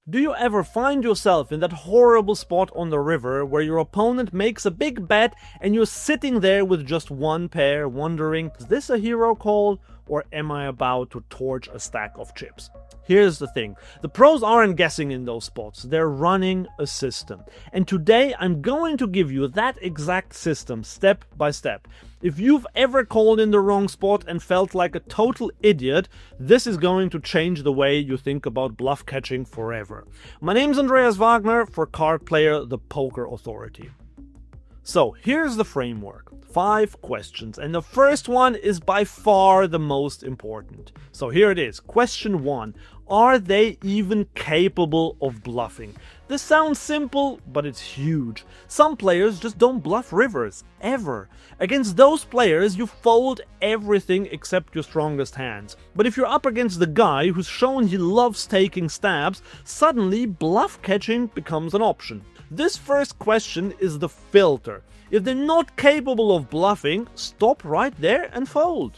Do you ever find yourself in that horrible spot on the river where your opponent makes a big bet and you're sitting there with just one pair wondering, is this a hero call or am I about to torch a stack of chips? Here's the thing, the pros aren't guessing in those spots, they're running a system. And today I'm going to give you that exact system step by step. If you've ever called in the wrong spot and felt like a total idiot, this is going to change the way you think about bluff catching forever. My name's Andreas Wagner, for Card Player, the Poker Authority. So here's the framework. 5 questions, and the first one is by far the most important. So here it is. Question 1. Are they even capable of bluffing? This sounds simple, but it's huge. Some players just don't bluff rivers, ever. Against those players, you fold everything except your strongest hands. But if you're up against the guy who's shown he loves taking stabs, suddenly bluff catching becomes an option. This first question is the filter. If they're not capable of bluffing, stop right there and fold.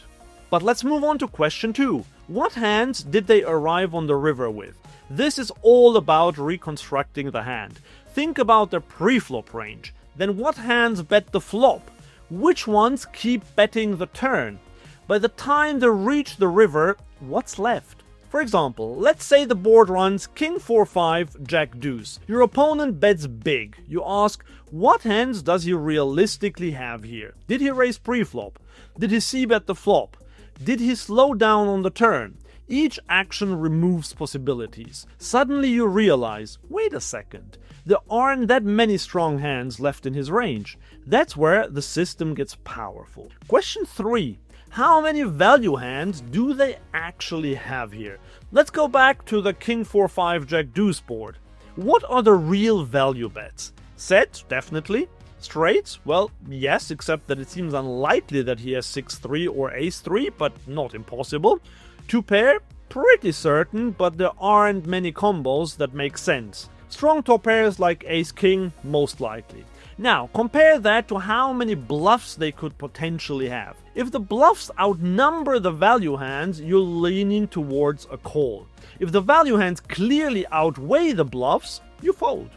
But let's move on to question 2. What hands did they arrive on the river with? This is all about reconstructing the hand. Think about their pre-flop range. Then what hands bet the flop? Which ones keep betting the turn? By the time they reach the river, what's left? For example, let's say the board runs King 4-5, Jack Deuce. Your opponent bets big. You ask, what hands does he realistically have here? Did he raise pre-flop? Did he c-bet the flop? Did he slow down on the turn? Each action removes possibilities. Suddenly you realize, wait a second, there aren't that many strong hands left in his range. That's where the system gets powerful. Question 3. How many value hands do they actually have here? Let's go back to the King 4-5 Jack Deuce board. What are the real value bets? Set, definitely. Straights? Well, yes, except that it seems unlikely that he has 6-3 or ace-3, but not impossible. 2 pair? Pretty certain, but there aren't many combos that make sense. Strong top pairs like ace-king? Most likely. Now, compare that to how many bluffs they could potentially have. If the bluffs outnumber the value hands, you're leaning towards a call. If the value hands clearly outweigh the bluffs, you fold.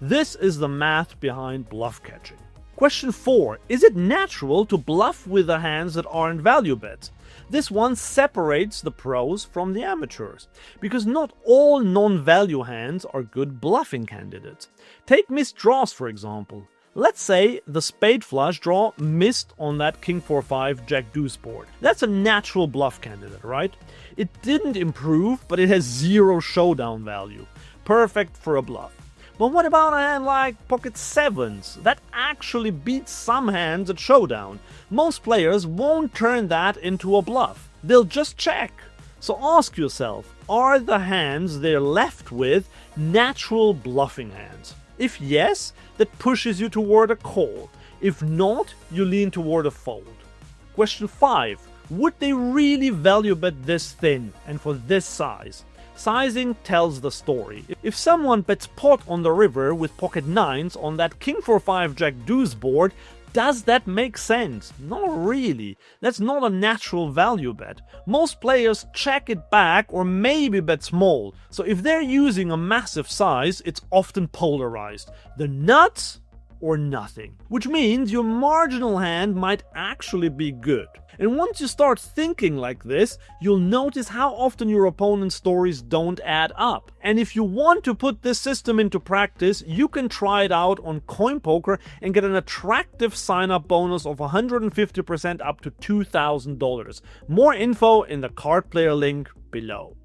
This is the math behind bluff catching. Question 4. Is it natural to bluff with the hands that aren't value bets? This one separates the pros from the amateurs, because not all non-value hands are good bluffing candidates. Take missed draws, for example. Let's say the spade flush draw missed on that King 4-5 Jack Deuce board. That's a natural bluff candidate, right? It didn't improve, but it has 0 showdown value. Perfect for a bluff. But what about a hand like pocket 7s? That actually beats some hands at showdown. Most players won't turn that into a bluff. They'll just check. So ask yourself, are the hands they're left with natural bluffing hands? If yes, that pushes you toward a call. If not, you lean toward a fold. Question 5. Would they really value bet this thin and for this size? Sizing tells the story. If someone bets pot on the river with pocket 9s on that King 4-5 Jack Deuce board, does that make sense? Not really. That's not a natural value bet. Most players check it back or maybe bet small. So if they're using a massive size, it's often polarized. The nuts or nothing. Which means your marginal hand might actually be good. And once you start thinking like this, you'll notice how often your opponent's stories don't add up. And if you want to put this system into practice, you can try it out on CoinPoker and get an attractive sign-up bonus of 150% up to $2,000. More info in the card player link below.